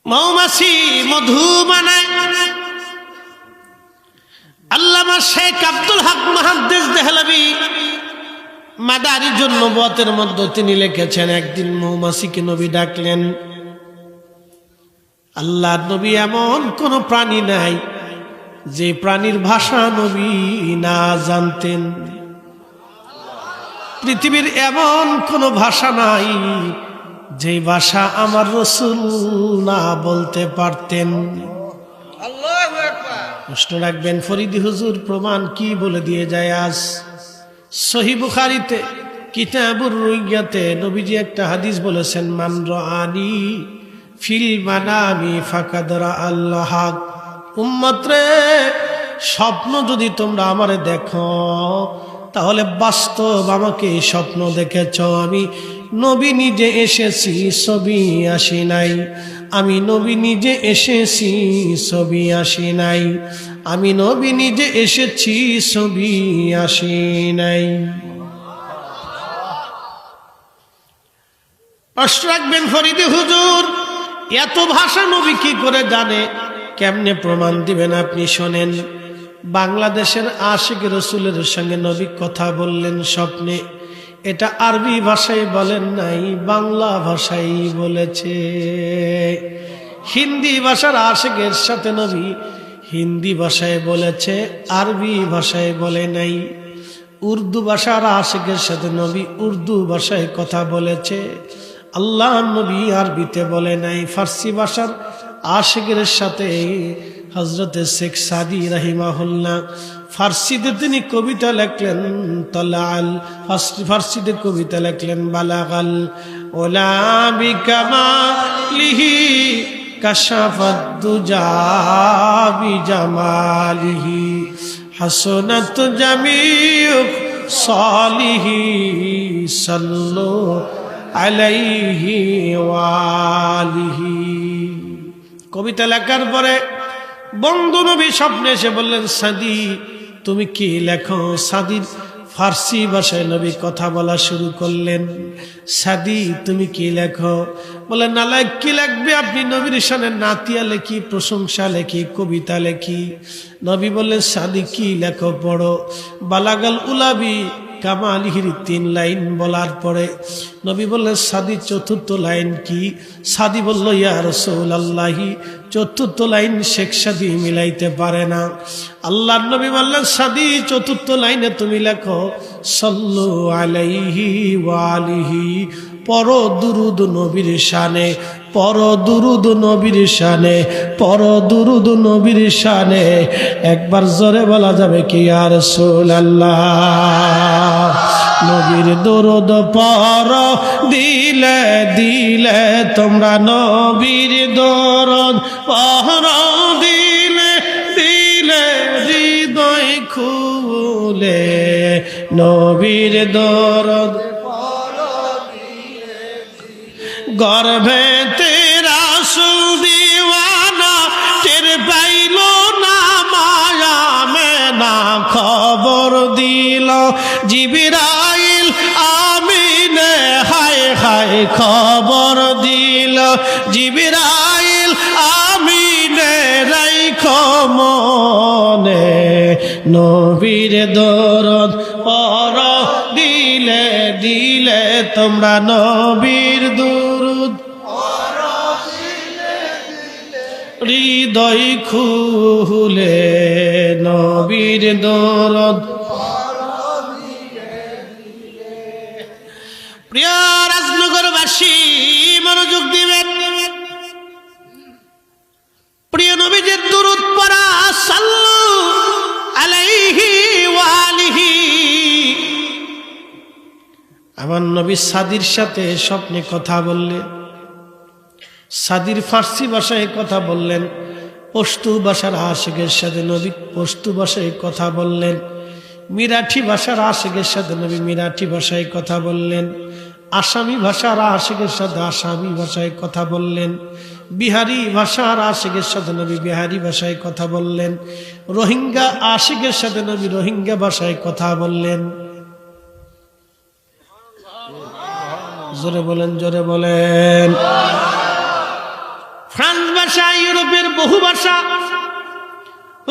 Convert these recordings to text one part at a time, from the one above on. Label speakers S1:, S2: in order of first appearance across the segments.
S1: মৌমাছি মধু বানায়। আল্লামা শেখ আব্দুল হক মুহাদ্দিস দেহলভী মাদারিজুন নবুওয়াতের মধ্যে তিনি লিখেছেন, একদিন মৌমাছিকে নবী ডাকলেন। আল্লাহর নবী এমন কোন প্রাণী নাই যে প্রাণীর ভাষা নবী না জানতেন। পৃথিবীর এমন কোন ভাষা নাই যে ভাষা আমার রাসূল না বলতে পারতেন। আল্লাহু আকবার। প্রশ্ন রাখবেন ফরিদি হুজুর প্রমাণ কি বলে দিয়ে যায়? আজ সহিহ বুখারীতে কিতাবুর রুইয়াতে নবীজি একটা হাদিস বলেছেন, মান রাআনি ফিল মানামি ফাকাদ রাআল্লাহ। উম্মত রে, স্বপ্ন যদি তোমরা আমারে দেখো তাহলে বাস্তব আমাকে স্বপ্ন দেখেছ। আমি নবী নিজে এসেছি, ছবি আসি নাই। আমি নবী নিজে এসেছি, ছবি আসি নাই। আমি নবী নিজে এসেছি, ছবি আসি নাই। প্রশ্ন রাখবেন ফরিদি হুজুর এত ভাষা নবী কি করে জানে? কেমনে প্রমাণ দিবেন আপনি শোনেন। বাংলাদেশের আশিক রসুলের সঙ্গে নবী কথা বললেন স্বপ্নে। এটা আরবি ভাষায় বলেন নাই, বাংলা ভাষায় বলেছে। হিন্দি ভাষার আশিকের সাথে নবী হিন্দি ভাষায় বলেছে, আরবি ভাষায় বলে নাই। উর্দু ভাষার আশিকের সাথে নবী উর্দু ভাষায় কথা বলেছে, আল্লাহ নবী আরবিতে বলে নাই। ফার্সি ভাষার আশিকের সাথে হযরতে শেখ সাদি রাহিমাহুল্লাহ ফার্সিতে তিনি কবিতা লেখলেন, তালাল ফার্সিতে কবিতা লেখলেন, বালাগাল ওলা বিকামালিহি কাশাফাদ দুজা বিজামালিহি হাসনাত জামিউ সালিহি সাল্লু আলাইহি ওয়ালিহি। কবিতা লেখার পরে বন্ধু নবী স্বপ্নে এসে বললেন, সাদি তুমি কি লেখো? সাদির ফার্সি ভাষায় নবী কথা বলা শুরু করলেন। সাদি তুমি কি লেখো? বলে না কি লিখবে আপনি? নবীর শানে নাতিয়া লেখি, প্রশংসা লেখি, কবিতা লেখি। নবী বললেন, সাদি কি লেখো পড়ো। বালাগাল উলাবি কামালিহির 3 লাইন বলার পরে নবী বললেন, সাদি চতুর্থ লাইন কি? সাদি বলল, ইয়া রাসূলুল্লাহি চতুর্থ লাইন শেখ সাদি মিলাইতে পারে না। আল্লাহর নবী বললেন, সাদি চতুর্থ লাইনে তুমি লেখো, সাল্লু আলাইহি ওয়া আলিহি, পর দুরুদ নবীর শানে, পর দুরুদ নবীর শানে, পর দুরুদ নবীর শানে। একবার জোরে বলা যাবে কি ইয়া রাসূলুল্লাহ? নবীর দরুদ পর দিলে দিলে তোমরা, নবীর দরুদ পর দিলে দিলে হৃদয় খুলে, নবীর দরুদ গর্ভে তেরা সুদিওয়ানা টের পাইল না, মায়া মেনা খবর দিল জিবরাইল আমিনে, হায় হায় খবর দিল জিবরাইল আমিনে, রাইখো মনে নবীর দরদ পর দিলে দিলে তোমরা, নবীর দুরুদ হৃদয় খুলে, নবীর দরদ। প্রিয় রাজনগরবাসী মনোযোগ দিবেন। প্রিয় নবীজির দুরুদ পড়া, সাল্লু আলাইহি ওয়া আলিহি। আমার নবী সাদির সাথে স্বপ্নে কথা বললেন। সাদির ফার্সি ভাষায় কথা বললেন। পশতু ভাষার আশিকের সাথে নবী পশতু ভাষায় কথা বললেন। মিরাঠি ভাষার আশিকের সাথে নবী মিরাঠি ভাষায় কথা বললেন। আসামি ভাষার আশিকের সাথে আসামি ভাষায় কথা বললেন। বিহারি ভাষার আশিকের সাথে নবী বিহারি ভাষায় কথা বললেন। রোহিঙ্গা আশিকের সাথে নবী রোহিঙ্গা ভাষায় কথা বললেন। জোরে বলেন, জোরে বলেন। ফ্রান্স ভাষা, ইউরোপের বহু ভাষা,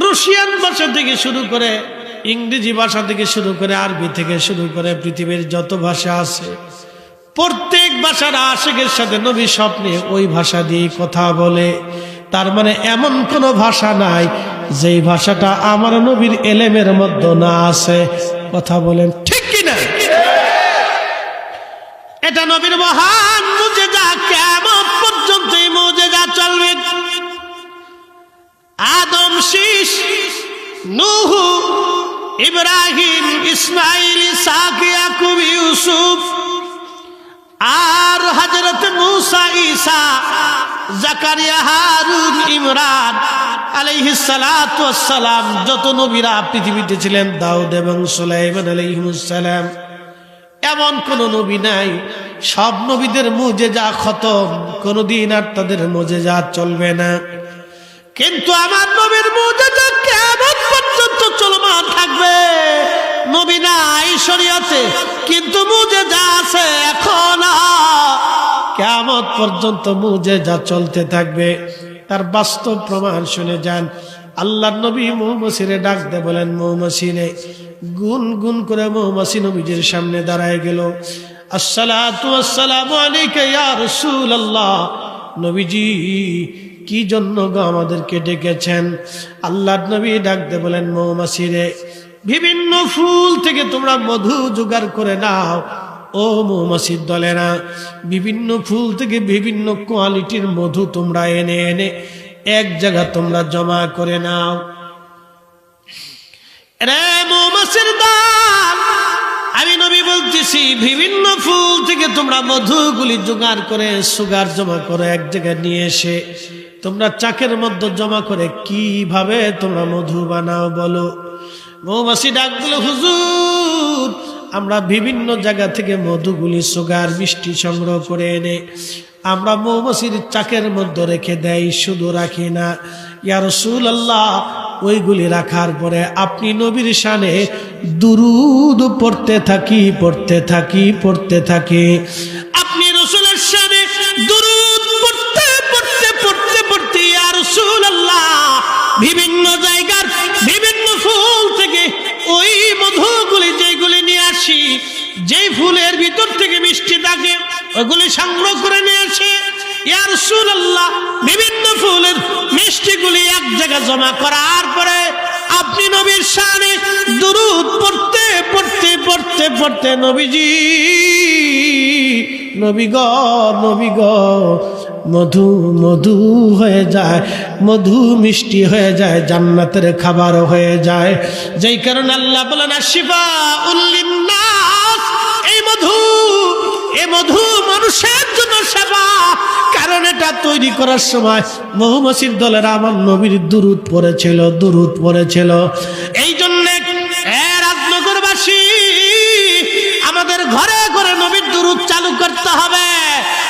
S1: রুশিয়ান ভাষা থেকে শুরু করে, ইংরেজি ভাষা থেকে শুরু করে, আরবি থেকে শুরু করে পৃথিবীর যত ভাষা আছে প্রত্যেক ভাষার আশিকের সাথে নবী স্বপ্নে ওই ভাষা দিয়ে কথা বলে। তার মানে এমন কোন ভাষা নাই যেই ভাষাটা আমার নবীর এলেমের মধ্যে না আছে। কথা বলেন ঠিক কিনা? এটা নবীর মহান মুজিজা, কিয়ামত পর্যন্ত এই মুজিজা চলবে। আদম, শীষ, নূহ, ইব্রাহিম, ইসমাইল, ইসহাক, ইয়াকুব, ইউসুফ, আর হযরত মূসা, ঈসা, জাকারিয়া, হারুন, ইমরান আলাইহিস সালাতু ওয়াস সালাম, যত নবীরা পৃথিবীতে ছিলেন, দাউদ এবং সুলাইমান আলাইহিমুস সালাম, এমন কোন নবী নাই সব নবীদের মুজিজা খতম, কোনদিন আর তাদের মুজিজা চলবে না। কিন্তু আমার নবীর মুজিজা কিয়ামত পর্যন্ত চলমান থাকবে। নবী নাই শরীয়তে, কিন্তু মুজিজা আছে এখন, কিয়ামত পর্যন্ত মুজিজা চলতে থাকবে। তার বাস্তব প্রমাণ শুনে যান। আল্লাহর নবী মৌমাছিরে ডাক দে বলেন, মৌমাছিরে, গুন গুন করে মৌমাছি নবীজির সামনে দাঁড়ায় গেল। আসসালাতু ওয়াসসালামু আলাইকা ইয়া রাসূলুল্লাহ। নবীজি কি জন্য গো আমাদেরকে ডেকেছেন? আল্লাহর নবী ডাক দে বলেন, মৌমাছিরে, বিভিন্ন ফুল থেকে তোমরা মধু জোগাড় করে নাও। ও মৌমাছির দলেরা, বিভিন্ন ফুল থেকে বিভিন্ন কোয়ালিটির মধু তোমরা এনে এনে এক জায়গা তোমরা জমা করে নাও। রে মৌমাছির দল, আমি নবী বলতেছি, বিভিন্ন ফুল থেকে তোমরা মধুগুলি জোগাড় করে, সুগার জমা করে এক জায়গায় নিয়ে এসে তোমরা চাকের মধ্যে জমা করে কিভাবে তোমরা মধু বানাও বলো। মৌমাছি ডাক দিল, হুজুর, আমরা বিভিন্ন জায়গা থেকে মধুগুলি, সুগার, মিষ্টি সংগ্রহ করে এনে আমরা মৌমাছির চাকের মধ্যে রেখে দেই, শুধু রাখি না। ইয়া রাসূলুল্লাহ, ওইগুলি রাখার পরে আপনি নবীর শানে দুরূদ পড়তে থাকি, পড়তে থাকি, পড়তে থাকি। আপনি রাসূলের শানে দুরূদ পড়তে পড়তে পড়তে পড়তে ইয়া রাসূলুল্লাহ বিভিন্ন জায়গার বিভিন্ন ফুল থেকে ওই মধুগুলি যেগুলি নিয়ে আসি, যেই ফুলের ভিতর থেকে মিষ্টি থাকে ওইগুলি সংগ্রহ করে নিয়ে আসি। ইয়া রাসূলুল্লাহ, বিভিন্ন ফুলের মিষ্টিগুলি এক জায়গায় জমা করার পরে আপনি নবীর শানে দুরূদ পড়তে পড়তে পড়তে পড়তে নবীজি, নবী গো, নবী গো, মধু মধু হয়ে যায়, মধু মিষ্টি হয়ে যায়, জান্নাতের খাবার হয়ে যায়। যেই কারণে আল্লাহ বলেন, শিফাউল লিন্নাস, এই মধু মানুষের জন্য সেবা। কারণ এটা তৈরি করার সময় মৌমাছির দলেরা আমার নবীর দুরূদ পড়েছিল, দুরূদ পড়েছিল। এই জন্য রাজনগরবাসী আমাদের ঘরে ঘরে নবীর দুরূদ চালু করতে হবে।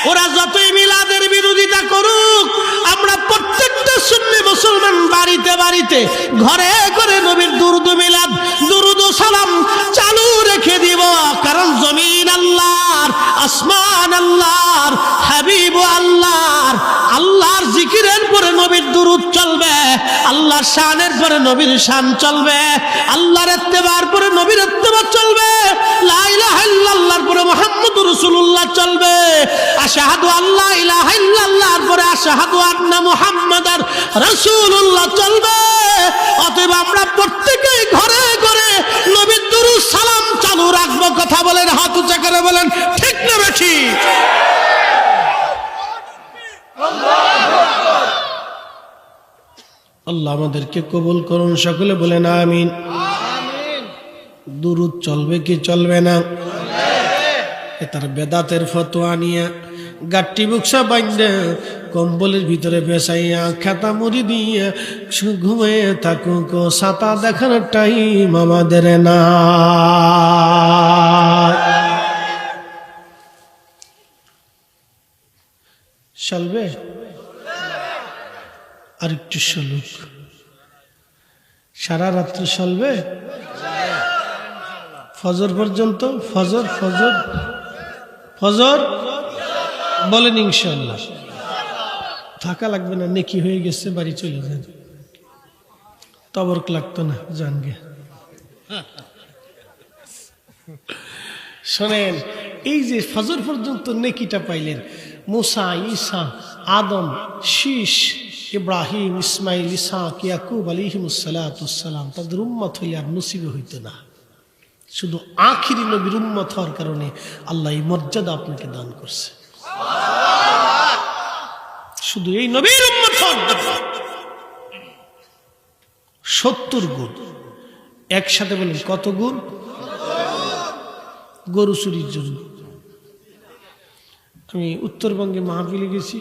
S1: ওরা যতই মিলাদের বিরোধিতা করুক, আমরা প্রত্যেকটা সুন্নি মুসলমান বাড়িতে বাড়িতে ঘরে ঘরে নবীর দুরূদ, মিলাদ, দুরূদ ও সালাম চালু রেখে দিব। কারণ জমিন আল্লাহর, আসমান আল্লাহর, হাবিব আল্লাহর। আল্লাহর জিকিরের পরে নবীর দুরূদ চলবে, আল্লাহর শানের পরে নবীর শান চলবে, আল্লাহর ইত্তেবার পরে নবীর ইত্তেবা চলবে, লা ইলাহা ইল্লাল্লাহর পরে মুহাম্মদুর রাসূলুল্লাহ চলবে, আশহাদু আল্লা ইলাহা ইল্লাল্লাহর পরে আশহাদু আন্না মুহাম্মাদার রাসূলুল্লাহ চলবে। অতএব আমরা প্রত্যেকেই ঘরে ঘরে নবীর দুরূদ সালাম চালু রাখবো। কথা বলেন, হাত উঁচা করে বলেন, ঠিক না বেঠি? আল্লাহ আমাদেরকে কবুল করুন, সকলে বলেন আমিন। দুরূদ চলবে কি চলবে না? তার বেদাতের ফতোয়া নিয়ে গাট্টি বুকসা বাইন্দে কম্বলের ভিতরে বেসাইয়া খেতা মুড়ি দিয়ে ঘুমিয়ে থাকুক, ছাতা দেখার টাইম আমাদের না। চলবে আর একটু চলুক, সারা রাত্র চলবে ফজর পর্যন্ত। ফজর ফজর ফজর বলেন ইনশাআল্লাহ। থাকা লাগবে না, নেকি হয়ে গেছে, বাড়ি চলে যান। তবরক লাগতো না, জান গে। শোনেন, এই যে ফজর পর্যন্ত নেকিটা পাইলেন, মুসা, ঈসা, আদম, শীষ, ইব্রাহিম, ইসমাইল, ইসহাক, ইয়াকুব আলাইহিমুসসালাম, তাদের উম্মত হইলে আর নসিবে হইতো না। শুধু আখিরি নবীর উম্মত হওয়ার কারণে আল্লাহ এই মর্যাদা আপনাকে দান করছে। শুধু এই নবীর উম্মত হওয়ার জন্য 70 গুণ। একসাথে বলেন কত গুণ? গরু চুরির জন্য। আমি উত্তরবঙ্গে মাহফিলে গেছি,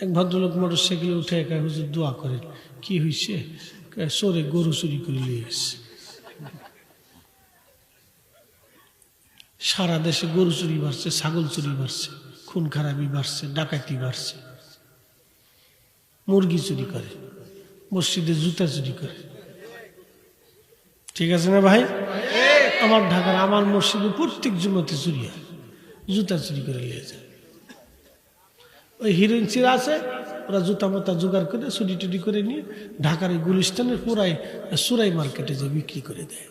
S1: এক ভদ্রলোক মোটর সাইকেলে উঠে একা, হুজুর দোয়া করেন। কি হয়েছে? চোরে গরু চুরি করে নিয়ে গেছে। সারা দেশে গরু চুরি বাড়ছে, ছাগল চুরি বাড়ছে, খুন খারাপি বাড়ছে, ডাকাতি বাড়ছে, মুরগি চুরি করে, মসজিদে জুতা চুরি করে। ঠিক আছে না ভাই? আমার ঢাকার আমার মসজিদে প্রত্যেক জুমাতে চুরি হয়, জুতা চুরি করে নিয়ে যায়। ওই হিরোইন চিরা আছে, ওরা জুতা মতা জোগাড় করে চুরি টুরি করে নিয়ে ঢাকার এই গুলিস্তানের পুরাই সুরাই মার্কেটে যে বিক্রি করে দেয়।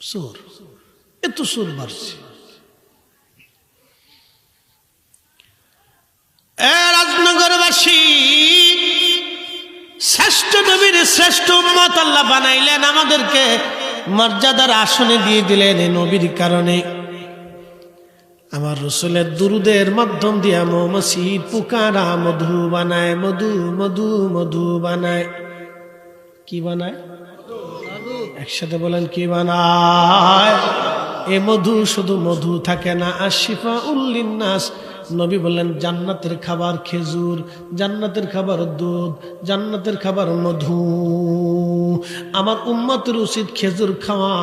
S1: চোর, এত চোর বাড়ছে। রাজনগরবাসী, শ্রেষ্ঠ নবীর শ্রেষ্ঠ উম্মত আল্লাহ বানাইলেন, আমাদেরকে মর্যাদার আসনে দিয়ে দিলেন এই নবীর কারণে। আমার রসুলের দুরুদের মাধ্যম দিয়া মৌমাছি পোকারা মধু বানায়, মধু মধু মধু বানায়। কি বানায়? একসাথে বলেন কি বানায়? এ মধু শুধু মধু থাকে না, আশিফা উল্লিন্নাস। নবী বললেন জান্নাতের খাবার খেজুর, জান্নাতের খাবার দুধ, জান্নাতের খাবার মধু। আমার উম্মতের উচিত খেজুর খাওয়া।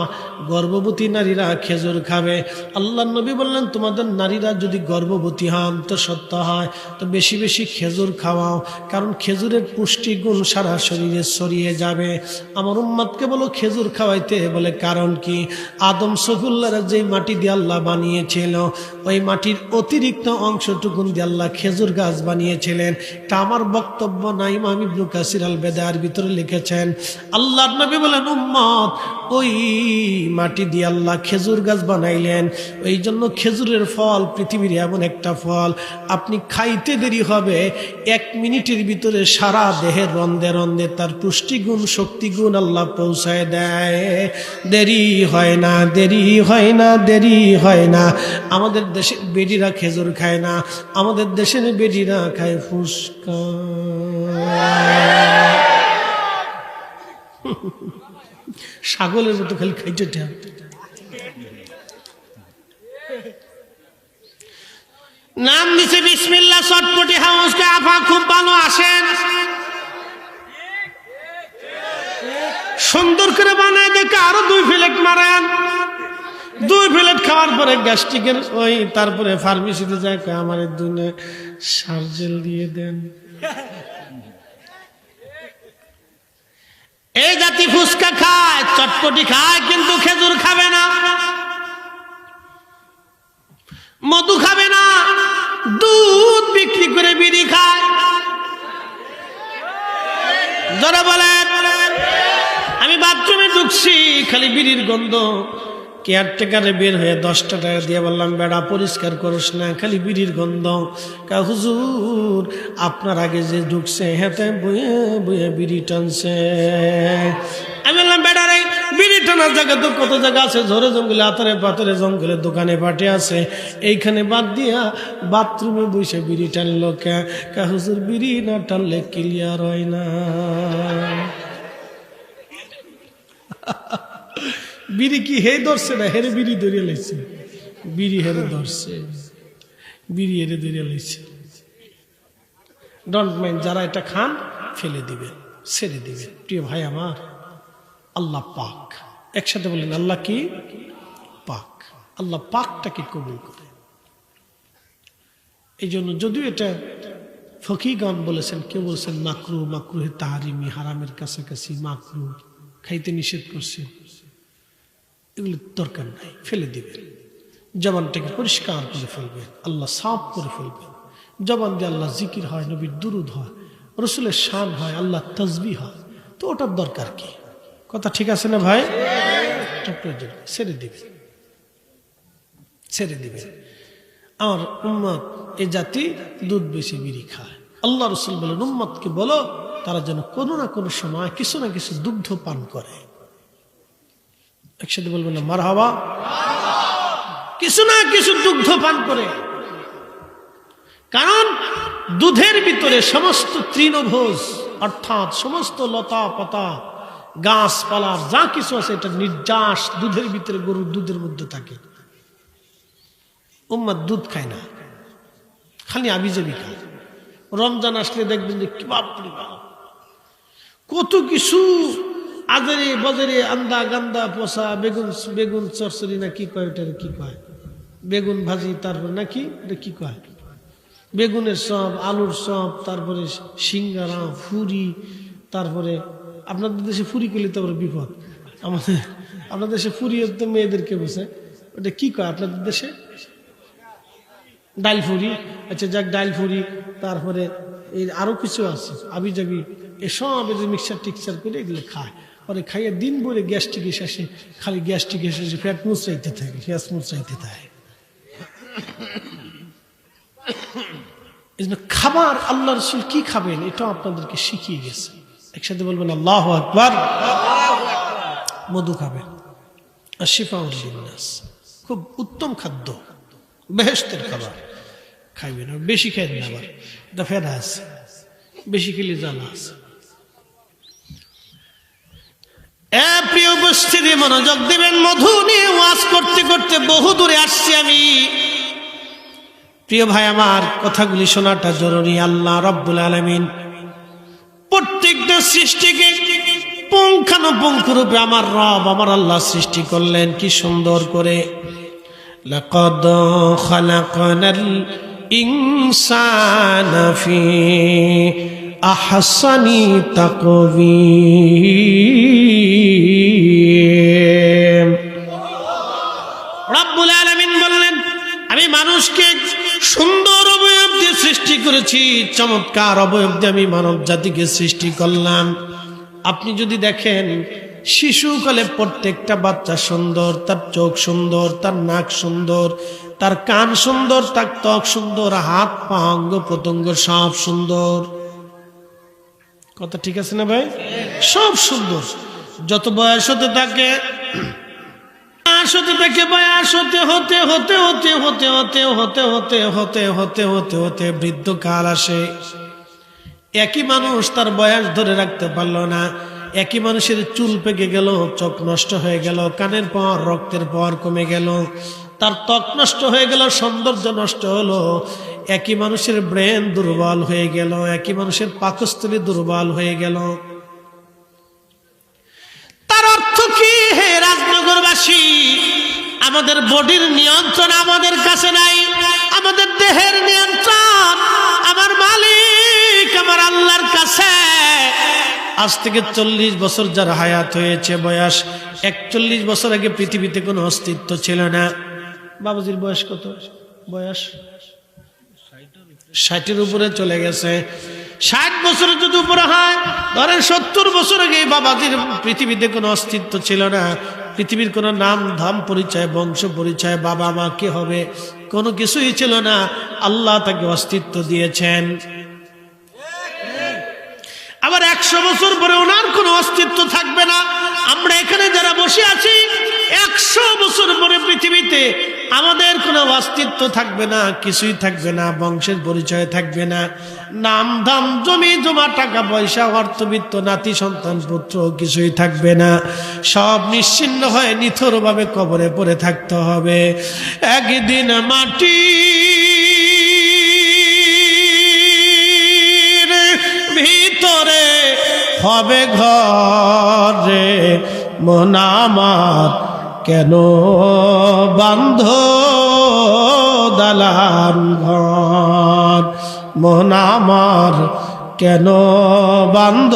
S1: গর্ভবতী নারীরা খেজুর খাবে। আল্লাহ নবী বললেন তোমাদের নারীরা যদি গর্ভবতী হন তো সত্য হয় তো বেশি বেশি খেজুর খাওয়াও, কারণ খেজুরের পুষ্টিগুণ সারা শরীরে ছড়িয়ে যাবে। আমার উম্মতকে বলো খেজুর খাওয়াইতে। বলে কারণ কি? আদম সফুল্লাহরা যে মাটি দিয়ে আল্লাহ বানিয়েছিল, ওই মাটির অতিরিক্ত অংশটুকুন দিয়ে আল্লাহ খেজুর গাছ বানিয়েছিলেন। তা আমার বক্তব্য না, ইমাম ইবনে কাসির আল বেদার ভিতরে লিখেছেন। আল্লাহর নবী বলেন উম্মত, ওই মাটি দিয়ে আল্লাহ খেজুর গাছ বানাইলেন। এই জন্য খেজুরের ফল পৃথিবীর এমন একটা ফল, আপনি খাইতে দেরি হবে, 1 মিনিটের ভিতরে সারা দেহের রন্ধে রন্ধে তার পুষ্টিগুণ শক্তিগুণ আল্লাহ পৌঁছায় দেয়। দেরি হয় না, দেরি হয় না, দেরি হয় না। আমাদের দেশে বেডিরা খেজুর খায় না, আমাদের দেশের বেডিরা খায় ফুসকা। ছাগলের মতো খালি খাইতে ঠেক। নাম দিছে বিসমিল্লাহ, চটপটি হাউসকে আফা খুব ভালো আসেন, সুন্দর করে বানায় দেখে আরো 2 প্লেট মারেন। 2 প্লেট খাওয়ার পরে গ্যাস্ট্রিকের ওই তারপরে ফার্মেসিতে যায়, আমার 2 সার্জেল দিয়ে দেন। এই জাতি ফুচকা খায়, চটপটি খায়, কিন্তু খেজুর খাবে না, মধু খাবে না, দুধ বিক্রি করে বিড়ি খায়। যারা বলেন আমি বাথরুমে ঢুকছি, খালি বিড়ির গন্ধ। কেয়ারটেকারে বের হয়ে 10 টাকা দিয়ে বললাম বেড়া পরিষ্কার করস না, খালি বিড়ির গন্ধ। কা হুজুর আপনার আগে যে ঢুকছে হেতে বয়ে বয়ে বিড়ি টানছে। আমি বললাম বেড়া রে, বিড়ি টানার জায়গা তো কত জায়গা আছে, ঝরে জঙ্গলে, আতরে পাতরে জঙ্গলে, দোকানে পাটে আছে, এইখানে বাদ দিয়া বাথরুমে বসে বিড়ি টানলো কে? কা হুজুর বিড়ি না টানলে ক্লিয়ার হয় না। বিড়ি কি হে ধরছে না, হেরে বিড়ি ধরিয়ে লাইছে, বিড়ি হেরে ধরছে, বিড়ি হেরে ধরিয়ে লাইছে। ডোন্ট মাইন্ড, যারা এটা খান ফেলে দিবেন, ছেড়ে দিবেন। প্রিয় ভাই আমার, আল্লাহ পাক, একসাথে বলেন আল্লাহ কি পাক। আল্লাহ পাকটাকে কবুল করে। এই জন্য যদিও এটা ফকিগান বলেছেন, কেউ বলছেন মাকরু, মাকরুহে তাহারিমি, হারামের কাছাকাছি, মাকরু খাইতে নিষেধ করছে, এগুলো দরকার নাই, ফেলে দিবেন। জবানটাকে পরিষ্কার করে ফেলবেন, আল্লাহ সাফ করে ফেলবেন। জবান দিয়ে আল্লাহ জিকির হয়, নবীর দুরুদ হয়, রসুলের শান হয়, আল্লাহ তাসবিহ হয়, তো ওটার দরকার কি? কথা ঠিক আছে না ভাই? ছেড়ে দিবে, ছেড়ে দিবে। আমার উম্মত এ জাতি দুধ বেশি বিড়ি খায়। আল্লাহ রসুল বলেন উম্মতকে বলো তারা যেন কোনো না কোনো সময় কিছু না কিছু দুগ্ধ পান করে। একসাথে বলবেন না মারহাবা? কিছু না কিছু দুগ্ধ পান করে, কারণ দুধের ভিতরে সমস্ত তৃণভোজ অর্থাৎ সমস্ত লতা পাতা গাছপালার যা কিছু আছে এটা নির্যাস দুধের ভিতরে, গরুর দুধের মধ্যে থাকে। উম্মত দুধ খায় না, খালি আবিজাবি খায়। রমজান আসলে দেখবেন যে কি বাপরে বাপ কত কিছু আজারে বাজারে আন্দা গান্দা পচা বেগুন, বেগুন চরচরি না কি কয়, ওটার কি কয়, বেগুন ভাজি, তারপর নাকি এটা কি কয়, বেগুনের চপ, আলুর চপ, তারপরে সিঙ্গারা, ফুরি, তারপরে আপনাদের দেশে ফুরি খেলে তো আবার বিপদ। আপনাদের দেশে ফুরি তো মেয়েদেরকে বসে, ওটা কি কয় আপনাদের দেশে? ডাল ফুরি। আচ্ছা যাক, ডাল ফুরি, তারপরে এই আরো কিছু আছে আবি যাবি, এসব মিক্সার টিক্সার করে এগুলো খায়। পরে খাইয়ে দিন ভরে গ্যাস্ট্রিক এসে আসে, খালি গ্যাস্ট্রিক এসে ফ্যাট মুচড়াইতে থাকে, গ্যাস মুচড়াইতে থাকে। এই জন্য খাবার আল্লাহ রসুল কি খাবেন এটাও আপনাদেরকে শিখিয়ে গেছে। একসাথে বলবেন আল্লাহু আকবার। মধু খাবেন, আর শিফাউল লিন্নাস, খুব উত্তম খাদ্য, বেহেশতের খাবার খাইবেন। বেশি খাইবেন না, আবার এটা ফেরা আছে, বেশি খেলে জ্বালা আছে। প্রিয় উপস্থিতি মনোযোগ দিবেন। মধু নিয়ে ওয়াজ করতে করতে বহু দূরে আসছি আমি। প্রিয় ভাই আমার, কথাগুলি শোনাটা জরুরি। আল্লাহ রাব্বুল আলামিন প্রত্যেকটা সৃষ্টিকে পুঙ্খানুপুঙ্খরূপে আমার রব, আমার আল্লাহ সৃষ্টি করলেন কি সুন্দর করে। লাকাদ খালাকনাল ইনসানা ফি আহসানি তাকওয়িম। রাব্বুল আলামিন বললেন আমি মানুষকে সুন্দর অবয়ব দিয়ে সৃষ্টি করেছি, চমৎকার অবয়ব দিয়ে আমি মানব জাতিকে সৃষ্টি করলাম। আপনি যদি দেখেন শিশুকালে প্রত্যেকটা বাচ্চা সুন্দর, তার চোখ সুন্দর, তার নাক সুন্দর, তার কান সুন্দর, তার ত্বক সুন্দর, হাত পা অঙ্গ প্রত্যঙ্গ সব সুন্দর। কথা ঠিক আছে না ভাই? সব সুন্দর। যত বয়স হতে থাকে বয়স হতে হতে হতে হতে হতে হতে হতে হতে হতে হতে হতে হতে বৃদ্ধকাল আসে। একই মানুষ তার বয়স ধরে রাখতে পারল না। একই মানুষের চুল পেকে গেল, চোখ নষ্ট হয়ে গেল, কানের পাওয়ার রক্তের পাওয়ার কমে গেল, তার ত্বক নষ্ট হয়ে গেল, সৌন্দর্য নষ্ট হলো। একই মানুষের ব্রেন দুর্বল হয়ে গেল, একই মানুষের পাকস্থলী দুর্বল হয়ে গেল। তার অর্থ কি হে রাজনগরবাসী? আমাদের বডির নিয়ন্ত্রণ আমাদের কাছে নাই, আমাদের দেহের নিয়ন্ত্রণ আমার মালিক আমার আল্লাহর কাছে। আজ থেকে 40 বছর যার হায়াত হয়েছে, বয়স 41 বছর আগে পৃথিবীতে কোনো অস্তিত্ব ছিল না। বাবাজির বয়স কত? বয়স 60-এর উপরে চলে গেছে। 60 বছরের যদি উপরে হয়, ধরেন 70 বছর আগে বাবাজির পৃথিবীতে কোনো অস্তিত্ব ছিল না। পৃথিবীর কোনো নাম ধাম পরিচয়, বংশ পরিচয়, বাবা মা কে হবে, কোনো কিছুই ছিল না। আল্লাহ তাকে অস্তিত্ব দিয়েছেন। আবার 100 বছর পরে ওনার কোনো অস্তিত্ব থাকবে না। আমরা এখানে যারা বসে আছি 100 বছর পরে পৃথিবীতে আমাদের কোনো অস্তিত্ব থাকবে না, কিছুই থাকবে না, বংশের পরিচয় থাকবে না, নাম ধাম জমি জমা টাকা পয়সা অর্থবিত্ত নাতি সন্তান পুত্র কিছুই থাকবে না। সব নিশ্চিহ্ন হয়ে নিথর ভাবে কবরে পড়ে থাকতে হবে। একদিন মাটি ভিতরে হবে ঘরে, মন আমার কেন বান্ধ দালান ঘর, মন আমার কেন বান্ধ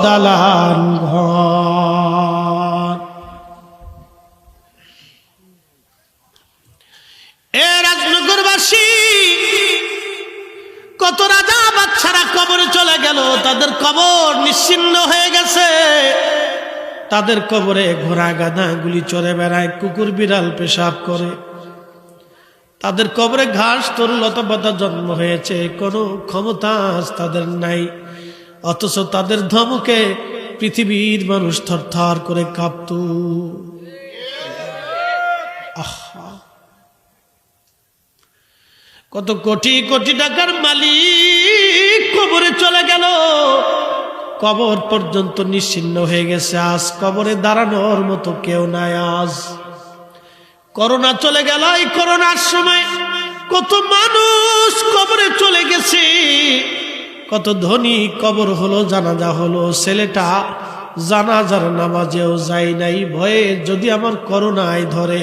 S1: দালান ঘর। এ রাজনগরবাসী কবরে চলে গেল, তাদের কবর নিশ্চিহ্ন হয়ে গেছে। তাদের কবরে ঘোড়া গাধা গুলি চড়ে বেড়ায়, কুকুর বিড়াল পেশাব করে। তাদের কবরে ঘাস তরুলতা পাতা জন্ম হয়েছে, কোনো ক্ষমতা তাদের নাই। অথচ তাদের ধমকে পৃথিবীর মানুষ থরথর করে কাঁপত। কত কোটি কোটি টাকার মালিক কবরে চলে গেল, কবর পর্যন্ত নিশ্চিহ্ন হয়ে গেছে। আজ কবরে দাঁড়ানোর মতো কেউ নাই। আজ করোনা চলে গেল, এই করোনার সময় কত মানুষ কবরে চলে গেছে, কত ধনী কবর হলো, জানাজা হলো। ছেলেটা জানাজার নামাজেও যায় নাই, ভয়ে যদি আমার করোনায় ধরে,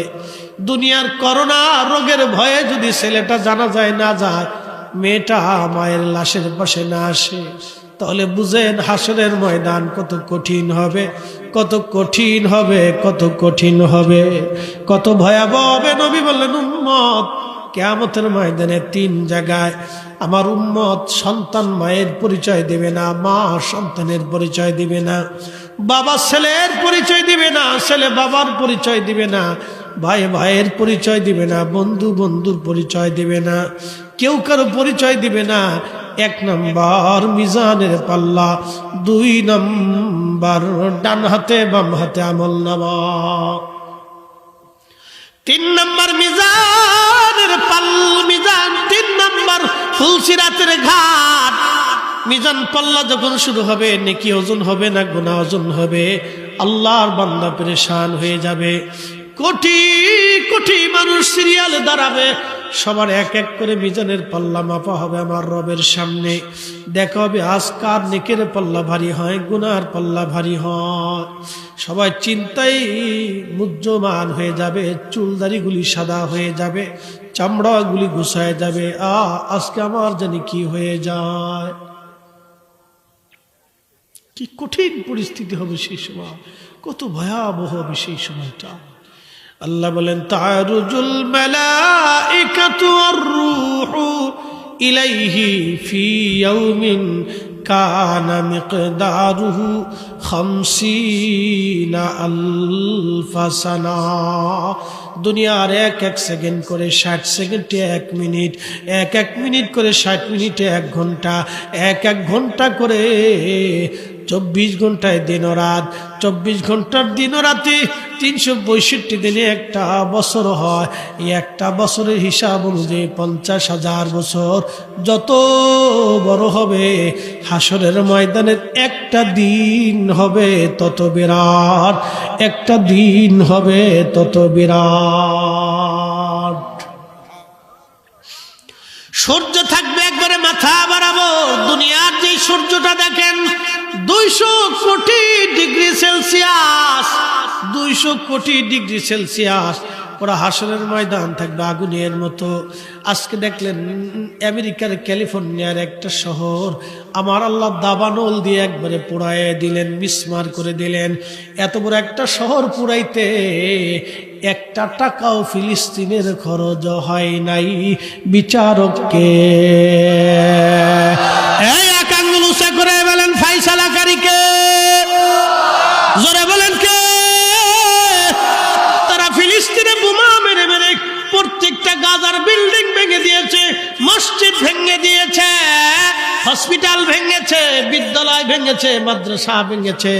S1: দুনিয়ার করোনা রোগের ভয়ে যদি ছেলেটা জানাজায় না যায়, মেয়েটা মায়ের লাশের পাশে না আসে, তাহলে বুঝেন হাসরের ময়দান কত কঠিন হবে, কত কঠিন হবে, কত কঠিন হবে, কত ভয়াবহ হবে। নবী বললেন, উম্মত কিয়ামতের ময়দানে তিন জায়গায় আমার উম্মত সন্তান মায়ের পরিচয় দিবে না, মা সন্তানের পরিচয় দিবে না, বাবা ছেলের পরিচয় দিবে না, ছেলে বাবার পরিচয় দিবে না, ভাই ভাইয়ের পরিচয় দিবে না, বন্ধু বন্ধুর পরিচয় দিবে না, কেউ কারো পরিচয় দিবে না। এক নম্বর মিজানের পাল্লা, দুই নম্বর ডান হাতে বাম হাতে আমল নামা, তিন নম্বর মিজানের মিজান, তিন নম্বর ফুলসিরাতের ঘাট। মিজান পাল্লা যখন শুরু হবে, নেকি ওজন হবে না গুনাহ ওজন হবে। আল্লাহর বান্দা পেরেশান হয়ে যাবে। কোটি কোটি মানুষ সিরিয়ালে দাঁড়াবে, সবার এক এক করে মিজানের পাল্লা মাপা হবে আমার রবের সামনে। দেখা হবে আজ কার নেকের পাল্লা ভারী হয়, গুনার পাল্লা ভারী হয়। সবাই চিন্তায় মুহ্যমান হয়ে যাবে, চুলদারিগুলি সাদা হয়ে যাবে, চামড়াগুলি গুছায় যাবে। আজকে আমার জানি কি হয়ে যায়। কি কঠিন পরিস্থিতি হবে সেই সময়, কত ভয়াবহ হবে সেই সময়টা। আল্লাহ বলেন, তারুজুল মালাইকাতু ওয়ার রূহু ইলাইহি ফি ইয়াউমিন কানা মিকদারুহু 50 আলফা সানা। দুনিয়ার এক এক সেকেন্ড করে 60 সেকেন্ডে 1 মিনিট, এক এক মিনিট করে 60 মিনিটে 1 ঘন্টা, এক এক ঘন্টা করে 24 ঘন্টায় দিন রাত, 24 ঘন্টার দিন রাতে 365 দিনে একটা বছর হয়। এই একটা বছরের হিসাব অনুযায়ী 50,000 বছর। যত বড় হবে হাসরের ময়দানের একটা দিন হবে তত বিরাট, একটা দিন হবে তত বিরাট। সূর্য থাকবে একবারে মাথা বরাবর। দুনিয়ার যে সূর্যটা দেখেন 200 কোটি ডিগ্রি সেলসিয়াস, 200 কোটি ডিগ্রি সেলসিয়াস। ওরা হাসরের ময়দান থাকবে আগুনের মতো। আজকে দেখলেন আমেরিকার ক্যালিফোর্নিয়ার একটা শহর আমার আল্লাহ দাবানল দিয়ে একবারে পোড়ায় দিলেন, মিসমার করে দিলেন। এত বড় একটা শহর পুরাইতে একটা টাকাও ফিলিস্তিনের খরচ হয় নাই। বিচারককে এক আঙ্গুল উঁচা করে বলেন ফাইসালাকারীকে, জোরে বলেন কে? তারা ফিলিস্তিনে বোমা মেরে মেরে প্রত্যেকটা গাজার বিল্ডিং ভেঙে দিয়েছে, মসজিদ ভেঙে দিয়েছে, হসপিটাল ভেঙেছে, বিদ্যালয় ভেঙেছে, মাদ্রাসা ভেঙেছে।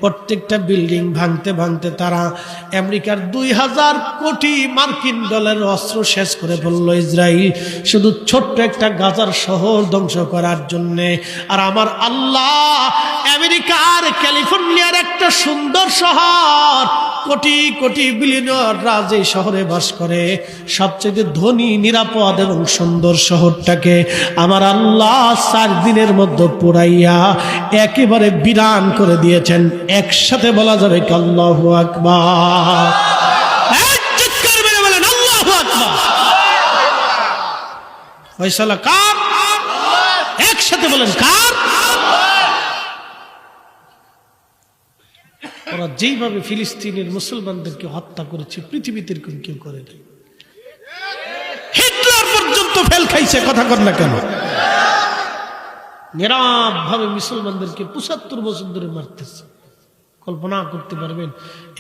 S1: প্রত্যেকটা বিল্ডিং ভাঙতে ভাঙতে তারা আমেরিকার 2000 কোটি মার্কিন ডলারের অস্ত্র শেষ করে ফেলল ইসরায়েল, শুধু ছোট্ট একটা গাজার শহর ধ্বংস করার জন্যে। আর আমার আল্লাহ আমেরিকার ক্যালিফোর্নিয়ার একটা সুন্দর শহর, কোটি কোটি বিলিয়নাররা যে শহরে বাস করে, সবচেয়ে ধনী, নিরাপদ এবং সুন্দর শহরটাকে আমার আল্লাহ 4 দিনের মধ্যে পুরাইয়া একেবারে বিরান করে দিয়েছেন। একসাথে বলা যাবে কি আল্লাহু আকবার? চিৎকার মেরে বলেন আল্লাহু আকবার। ফয়সালা কার? একসাথে বলেন কার? ওরা যেইভাবে ফিলিস্তিনের মুসলমানদেরকে হত্যা করেছে পৃথিবীতে কেউ করে নাই। হিটলার পর্যন্ত ফেল খাইছে, কথা কর না কেন? নীরব ভাবে মুসলমানদেরকে ৭৫ বছর ধরে মারতেছে। কল্পনা করতে পারবেন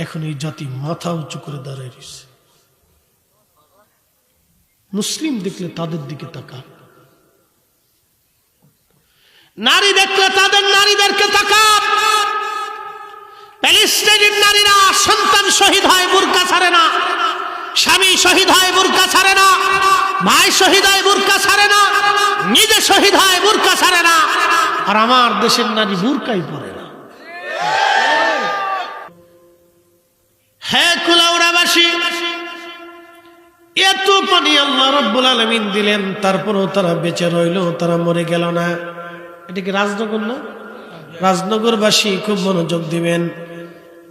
S1: এখন এই জাতি মাথা উঁচু করে দাঁড়ায় রয়েছে। মুসলিম দেখলে তাদের দিকে তাকা, নারী দেখলে তাদের নারীদেরকে তাকা। প্যালেস্টাইনের নারীরা সন্তান শহীদ হয় বুরকা ছাড়ে না, স্বামী শহীদ হয় বুরকা ছাড়ে না, ভাই শহীদ হয় বুরকা ছাড়ে না, নিজে শহীদ হয় বুরকা ছাড়ে না। আর আমার দেশের নারী বুরকাই পরে না। হ্যাঁ কুলাউড়াবাসী, এত পানি আল্লাহ রাব্বুল আলামিন দিলেন, তারপরেও তারা বেঁচে রইল, তারা মরে গেল না। এটা কি রাজনগর না? রাজনগরবাসী খুব মনোযোগ দিবেন।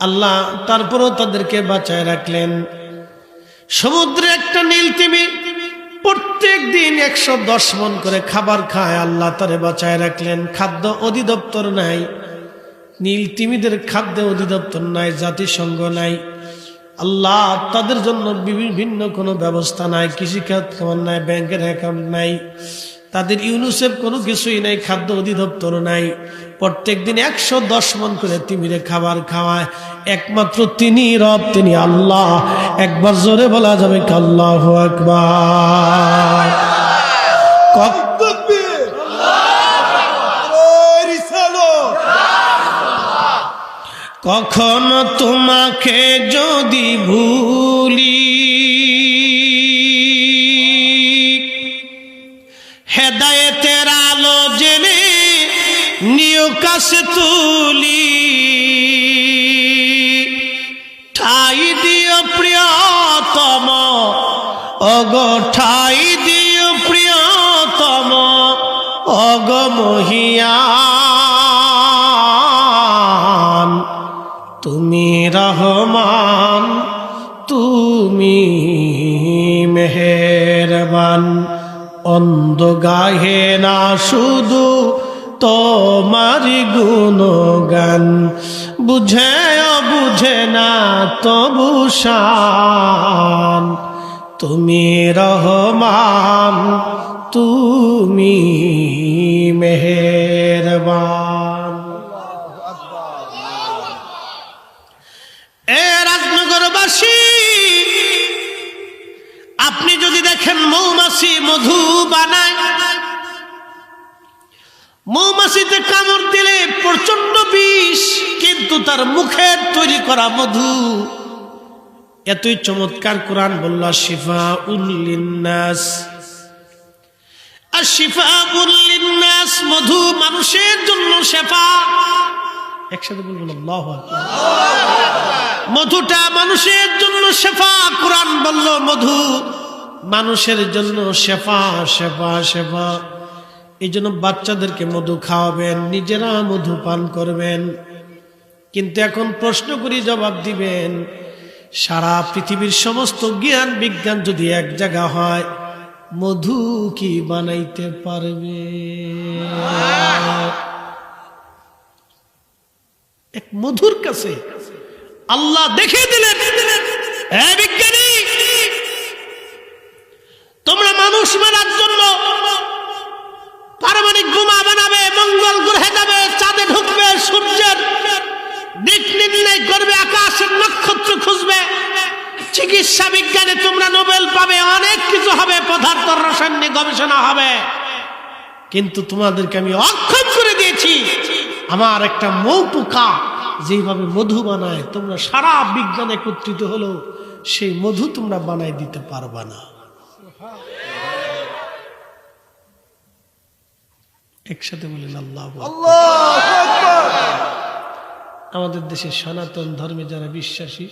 S1: আল্লাহ তারপরেও তাদেরকে বাঁচায় রাখলেন। সমুদ্রে একটা নীলতিমি প্রত্যেক দিন ১১০ মণ করে খাবার খায়, আল্লাহ তারে বাঁচায় রাখলেন। খাদ্য অধিদপ্তর নাই, নীলতিমিদের খাদ্য অধিদপ্তর নাই, জাতিসংঘ নাই, আল্লাহ তাদের জন্য বিভিন্ন কোনো ব্যবস্থা নাই, কৃষিখাত খাবার নাই, ব্যাংকের অ্যাকাউন্ট নাই, তাদের ইউনিসেফ কোনো কিছুই নাই, খাদ্য অধিদপ্তর নাই। প্রত্যেক দিন ১১০ মণ করে তিমিরে খাবার খাওয়ায়। একমাত্র তিনি রব, তিনি আল্লাহ। একবার জোরে বলা যাবে কি আল্লাহু আকবার। কখনো তোমাকে যদি ভুলি, হেদায়েতের আলো জেনে নিও কাছে তুলি, ঠাই দিও প্রিয়তম, অগো ঠাই দিও প্রিয়তম, অগো মহিয়ান, তুমি রহমান, তুমি মেহেরবান। অন্ধ গাহে না শুধু তোমারি গুণগান, বুঝে বুঝে না তবু শান, তুমি রহমান, তুমি মেহেরবান। এ রাজনগরবাসী, আপনি যদি দেখেন মৌমাছি মধু বানায়, মৌমাছিতে কামড় দিলে প্রচন্ড বিষ, কিন্তু তার মুখের তৈরি করা মধু এতই চমৎকার। কোরআন বলল শিফাউল লিন্নাস, আশিফাউল লিন্নাস, মধু মানুষের জন্য শেফা। একসাথে বলবেন আল্লাহু আকবার। মধুটা মানুষের জন্য শেফা। কোরআন বলল মধু মানুষের জন্য শেফা, শেফা, শেফা। এই জন্য বাচ্চাদেরকে মধু খাওয়াবেন, নিজেরা মধু পান করবেন। কিন্তু এখন প্রশ্ন করি, জবাব দিবেন, সারা পৃথিবীর সমস্ত জ্ঞান বিজ্ঞান যদি এক জায়গা হয়, মধু কি বানাইতে পারবে? এক মধুর কাছে আল্লাহ দেখিয়ে দিলেন, হে বিজ্ঞানী, তোমরা মানুষ মারার জন্য পারমাণবিক বোমা বানাবে, মঙ্গল গ্রহে যাবে, চাঁদে ঢুকবে, সূর্যের দিক নির্ণয় করবে, আকাশের নক্ষত্র খুঁজবে, চিকিৎসা বিজ্ঞানে তোমরা নোবেল পাবে, অনেক কিছু হবে, পদার্থ রসায়ন নিয়ে গবেষণা হবে। কিন্তু তোমাদেরকে আমি অক্ষম করে দিয়েছি, আমার একটা মৌ পোকা যেভাবে মধু বানায়, তোমরা সারা বিজ্ঞান একত্রিত হলো সেই মধু তোমরা বানাই দিতে পারবা না। একসাথে বলেন আল্লাহু আকবার। আমাদের দেশে সনাতন ধর্মে যারা বিশ্বাসী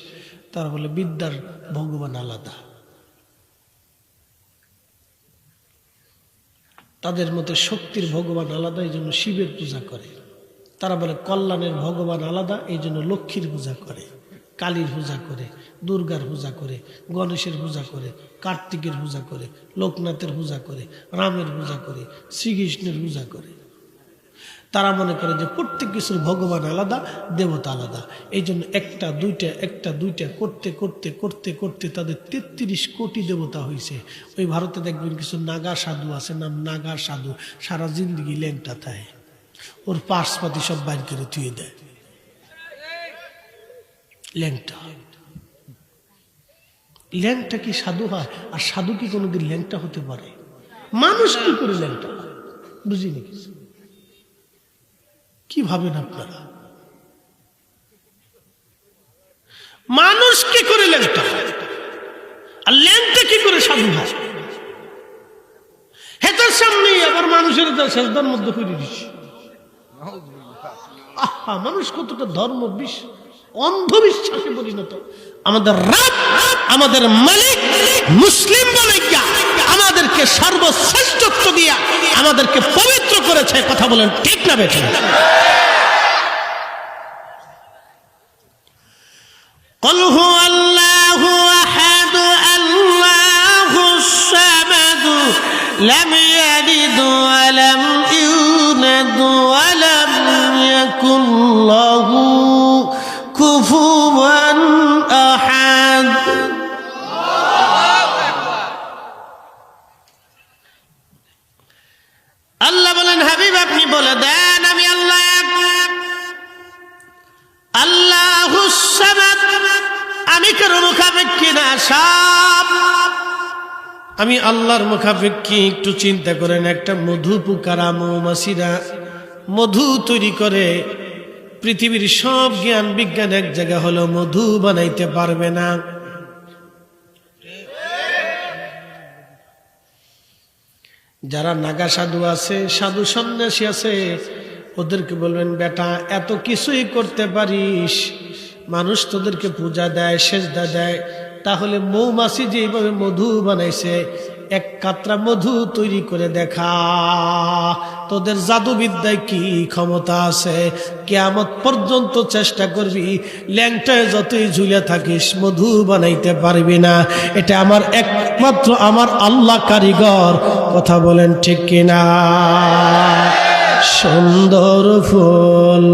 S1: তারা বলে বিদ্যার ভগবান আলাদা, তাদের মতে শক্তির ভগবান আলাদা, এই জন্য শিবের পূজা করে। তারা বলে কল্যাণের ভগবান আলাদা, এই জন্য লক্ষ্মীর পূজা করে, কালীর পূজা করে, দুর্গার পূজা করে, গণেশের পূজা করে, কার্তিকের পূজা করে, লোকনাথের পূজা করে, রামের পূজা করে, শ্রীকৃষ্ণের পূজা করে। তারা মনে করে যে প্রত্যেক কিছুর ভগবান আলাদা, দেবতা আলাদা। এই জন্য একটা দুইটা করতে করতে করতে করতে তাদের ৩৩ কোটি দেবতা হয়েছে। ওই ভারতে দেখবেন কিছু নাগা সাধু আছে, নাম নাগা সাধু, সারা জিন্দগি ল্যাংটা থাকে। ওর পার্সপাতি সব বাইর করে ধুয়ে দেয়। ল্যাংটা, ল্যাংটা কি সাধু হয়? আর সাধু কি কোনোদিন ল্যাংটা হতে পারে? মানুষ কি করে ল্যাংটা? বুঝিনি কিছু। কি ভাবেন আপনারা? মানুষ কি করে ল্যাংটা আর ল্যাংটা কি করে সাধু হয়? হেতার সামনে আবার মানুষের সেজদার মধ্যে করে দিচ্ছে। আহা, মানুষ কতটা ধর্ম অন্ধবিশ্বাসে পরিণত। আমাদের রব, আমাদের মালিক মুসলিম বলে আমাদেরকে সর্বশ্রেষ্ঠত্ব দিয়া আমাদেরকে পবিত্র করেছে। কথা বলেন ঠিক না বেঠিক? قل هو الله أحد الله الصمد لم يلد ولم يولد ولم يكن له كفوا أحد। আল্লাহ বলেন, হাবিব আপনি বলে দেন আমি আল্লাহ এক, আল্লাহুস সামাদ, আমি কারো মুখাপেক্ষী না, সব আমি আল্লাহর মুখাপেক্ষী। একটু চিন্তা করেন, একটা মধু পোকারা মৌমাছিরা মধু তৈরি করে, পৃথিবীর সব জ্ঞান বিজ্ঞান এক জায়গা হলো, মধু বানাইতে পারবে না। যারা নাগা সাধু আছে, সাধু সন্ন্যাসী আছে, ওদেরকে বলবেন বেটা এত কিছুই করতে পারিস, মানুষ তোদেরকে পূজা দেয়, সেজদা দেয়, তাহলে মৌমাছি যেভাবে মধু বানাইছে এক কাতরা মধু তৈরি করে দেখা, তোদের জাদুবিদ্যায় কি ক্ষমতা আছে? কিয়ামত পর্যন্ত চেষ্টা করবি, ল্যাংটায় যতই ঝুলে থাকিস মধু বানাইতে পারবি না। এটা আমার একমাত্র আমার আল্লাহ কারিগর। কথা বলেন ঠিক কিনা? সুন্দর ফুল,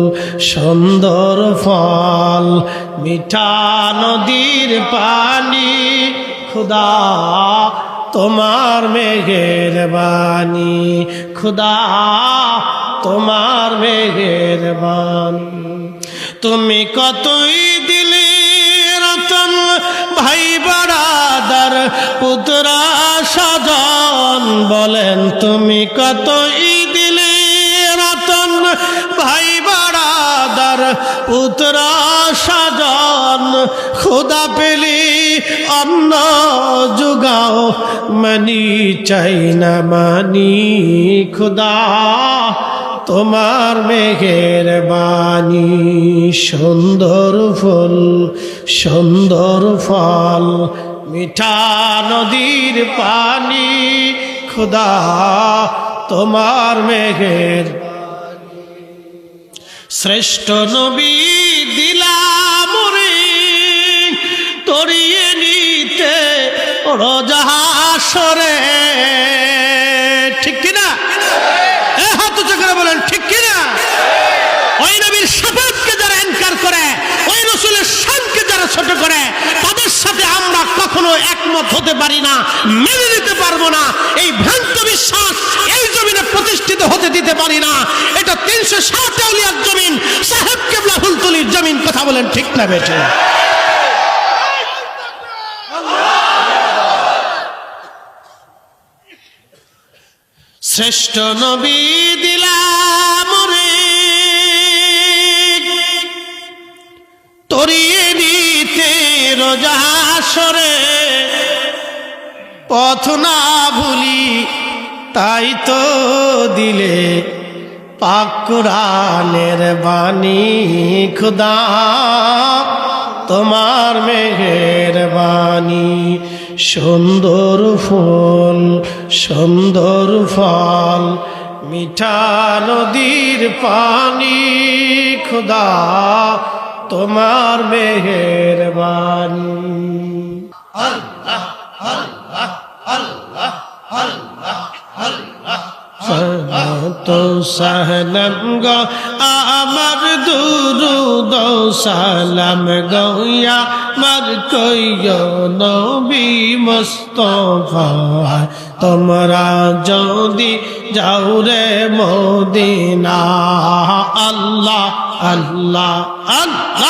S1: সুন্দর ফল, মিঠা নদীর পানি, খুদা তোমার মেঘের বাণী, খুদা তোমার মেঘের বাণী। তুমি কতই দিলে রতন, ভাই বারাদার পুত্রা স্বজন, বলেন তুমি কতই দিলে রতন, ভাই বারাদার পুত্রা স্বজন, খুদা পেলি অন্ন জুগাও, মানি চাই না মানি, খুদা তোমার মেঘের বাণী। সুন্দর ফুল, সুন্দর ফল, মিঠা নদীর পানি, খুদা তোমার মেঘের। শ্রেষ্ঠ নবী দিলাম রে তরিয়ে নিতে রোজা হাসরে, ঠিক কিনা? হাত উঁচু করে বলেন ঠিক কিনা? ওই নবীর শাফাআতকে যারা ইনকার করে, ওই রাসূলের শানকে যারা ছোট করে, তাদের সাথে আমরা কখনো একমত হতে পারি না, মেনে নিতে পারবো না। এই ভ্রান্ত বিশ্বাস এই জমিনে প্রতিষ্ঠিত হতে দিতে পারি না। এটা 360 আউলিয়ার জমিন, সাহেব কেবলা হুলতুলির জমিন। কথা বলেন ঠিক না বেঠে? শ্রেষ্ঠ নবী দিলাম রে তরিয়ে নিতে রোজা হাসরে, পথ না ভুলি তাই তো দিলে পাক কুরআনের বাণী, খুদা তোমার মেঘের বাণী। সুন্দর ফুল, সুন্দর ফল, মিঠা নদীর পানি, খুদা তোমার মেঘের বাণী। আল্লাহ আল্লাহ আল্লাহ আল্লাহ তো সালাম গো আমার দুরুদ সালাম গো আমার কইও নবী মুস্তাফা তোমরা যদি যাও রে মদিনা আল্লাহ আল্লাহ আল্লাহ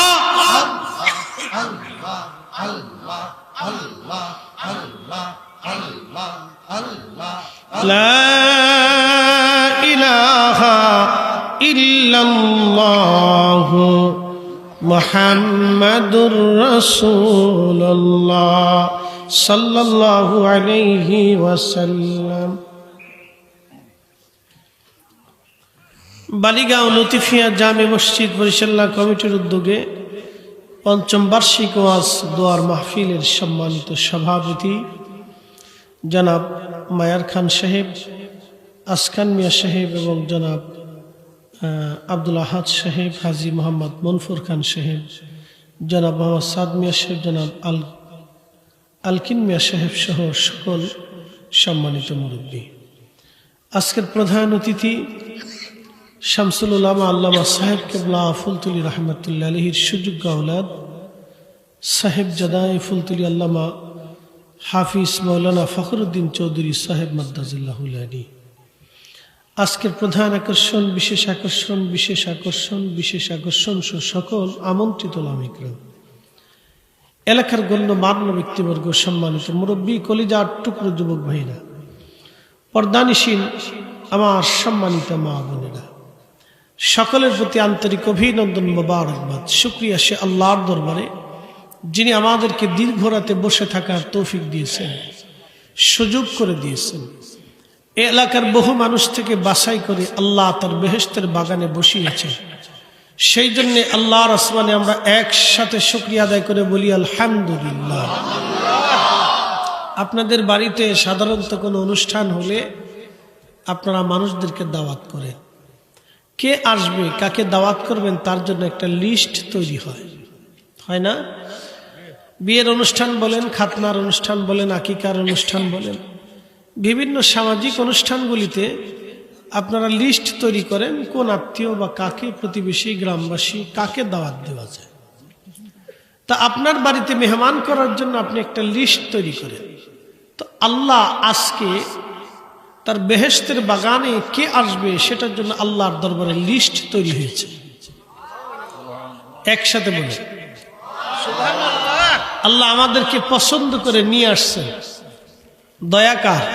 S1: লা ইলাহা ইল্লাল্লাহু মুহাম্মাদুর রাসূলুল্লাহ সাল্লাল্লাহু আলাইহি ওয়াসাল্লাম। বালিগাঁও লতিফিয়া জামে মসজিদ বরিশাল্লাহ কমিটির উদ্যোগে পঞ্চম বার্ষিক ওয়াজ দোয়ার মাহফিলের সম্মানিত সভাপতি জনাব মায়ার খান সাহেব, আসকান মিয়া সাহেব এবং জনাব আব্দুল আহাদ সাহেব, হাজী মোহাম্মদ মনফুর খান সাহেব, জনাব মোহাম্মদ সাদ মিয়া সাহেব, জনাব আলকিন মিয়া সাহেব সহ সকল সম্মানিত মুরব্বী। আজকের প্রধান অতিথি শামসুল উলামা আল্লামা সাহেব কেবলা ফুলতুলি রহমতুল্লাহ আলাইহির সুযোগ্য আওলাদ সাহেব জাদাই ফুলতুলি আল্লামা হাফিজ মৌলানা ফখরুদ্দিন চৌধুরী সাহেব মাদ্দাজিল্লাহুল আলী। আজকের প্রধান আকর্ষণ, বিশেষ আকর্ষণ, বিশেষ আকর্ষণ, বিশেষ আকর্ষণ সকল আমন্ত্রিত ওলামা-ইকরাম, এলাকার গণ্যমান্য ব্যক্তিবর্গ, সম্মানিত মুরব্বী, কলিজার টুকরো যুবক ভাইরা, পর্দানিশীল আমার সম্মানিত মা বোনেরা, সকলের প্রতি আন্তরিক অভিনন্দন, মোবারকবাদ, শুকরিয়া সে আল্লাহর দরবারে যিনি আমাদেরকে দীর্ঘ রাতে বসে থাকার তৌফিক দিয়েছেন, সুযোগ করে দিয়েছেন। এ এলাকার বহু মানুষ থেকে বাছাই করে আল্লাহ তার বেহেশতের বাগানে বসিয়েছেন। সেই জন্য আল্লাহর আসমানে আমরা একসাথে শুকরিয়া আদায় করে বলি আলহামদুলিল্লাহ। আপনাদের বাড়িতে সাধারণত কোনো অনুষ্ঠান হলে আপনারা মানুষদেরকে দাওয়াত করেন। কে আসবে, কাকে দাওয়াত করবেন, তার জন্য একটা লিস্ট তৈরি হয়, হয় না? বিয়ের অনুষ্ঠান বলেন, খাতনার অনুষ্ঠান বলেন, আকিকার অনুষ্ঠান বলেন, বিভিন্ন সামাজিক অনুষ্ঠানগুলিতে আপনারা লিস্ট তৈরি করেন কোন আত্মীয় বা কাকে, প্রতিবেশী, গ্রামবাসী, কাকে দাওয়াত দেওয়া যায়। তা আপনার বাড়িতে মেহমান করার জন্য আপনি একটা লিস্ট তৈরি করেন। তো আল্লাহ আজকে তার বেহেশতের বাগানে কে আসবে সেটার জন্য আল্লাহর দরবারে লিস্ট তৈরি হয়েছে। একসাথে বলে আল্লাহ আমাদেরকে পছন্দ করে নিয়ে আসছেন। দয়া কার?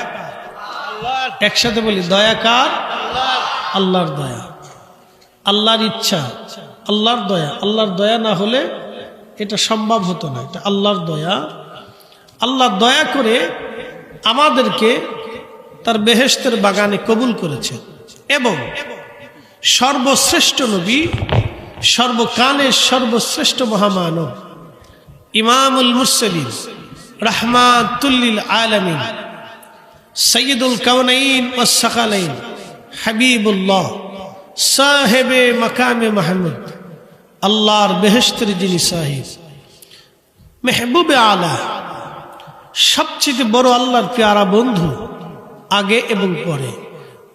S1: একসাথে বলি, দয়া কার? আল্লাহর দয়া, আল্লাহর ইচ্ছা, আল্লাহর দয়া। আল্লাহর দয়া না হলে এটা সম্ভব হতো না, এটা আল্লাহর দয়া। আল্লাহ দয়া করে আমাদেরকে তার বেহেশতের বাগানে কবুল করেছেন এবং সর্বশ্রেষ্ঠ নবী, সর্বকালের সর্বশ্রেষ্ঠ মহামানব, ইমামুল মুরসালিন, রাহমাতুল লিল আলামিন, সাইয়্যিদুল কাওনাইন ওয়াস সাকালাইন, হাবিবুল্লাহ, সাহেবে মাকামে মাহমুদ, আল্লাহর বেহেশতের যিনি সাহিব, মেহবুবে আলা, সবচেয়ে বড় আল্লাহর প্যারা বন্ধু, আগে এবং পরে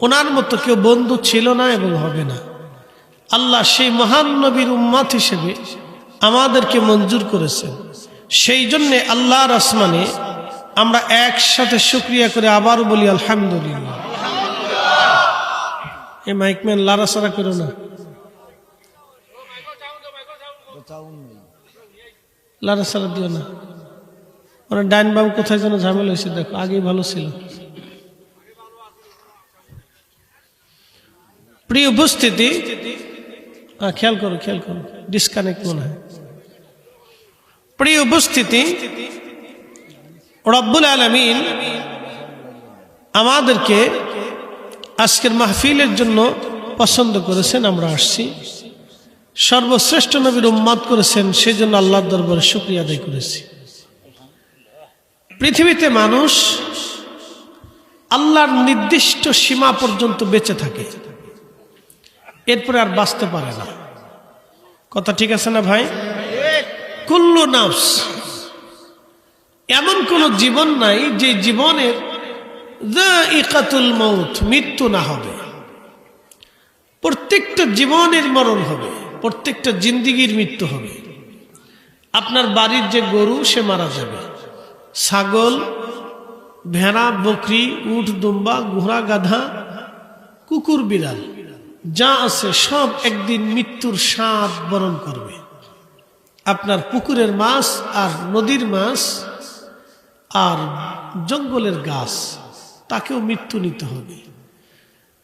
S1: ওনার মতো কেউ বন্ধু ছিল না এবং হবে না। আল্লাহ সেই মহান নবীর উম্মত হিসেবে আমাদেরকে মঞ্জুর করেছেন। সেই জন্যে আল্লাহর আসমানে আমরা একসাথে শুকরিয়া করে আবারও বলি আলহামদুলিল্লাহ। এই মাইকম্যান লাড়াচাড়া করো না, লাড়াচাড়া দিও না। ওরা ডাইন বাবু কোথায় যেন ঝামেলা হয়েছে, দেখো আগেই ভালো ছিল। প্রিয় উপস্থিতি, খেয়াল করো, খেয়াল করো, ডিসকানেক্ট মনে হয়। প্রিয় উপস্থিতি, রব্বুল আলামিন আমাদেরকে আজকের মাহফিলের জন্য পছন্দ করেছেন, আমরা আসছি। সর্বশ্রেষ্ঠ নবীর উম্মত করেছেন, সেই জন্য আল্লাহর দরবারে শুকরিয়া আদায় করেছি। পৃথিবীতে মানুষ আল্লাহর নির্দিষ্ট সীমা পর্যন্ত বেঁচে থাকে, এরপরে আর বাঁচতে পারে না। কথা ঠিক আছে না ভাই? কুল্লু নাফস, এমন কোন জীবন নাই যে জীবনের যায়িকাতুল মউত, মৃত্যু না হবে। প্রত্যেকটা জীবনের মরণ হবে, প্রত্যেকটা জিন্দিগির মৃত্যু হবে। আপনার বাড়ির যে গরু সে মারা যাবে, ছাগল, ভেড়া, বকরি, উট, দুম্বা, ঘোড়া, গাধা, কুকুর, বিড়াল যা আছে সব একদিন মৃত্যুর স্বাদ বরণ করবে। আপনার পুকুরের মাছ আর নদীর মাছ আর জঙ্গলের গাছ তাকেও মৃত্যু নিতে হবে।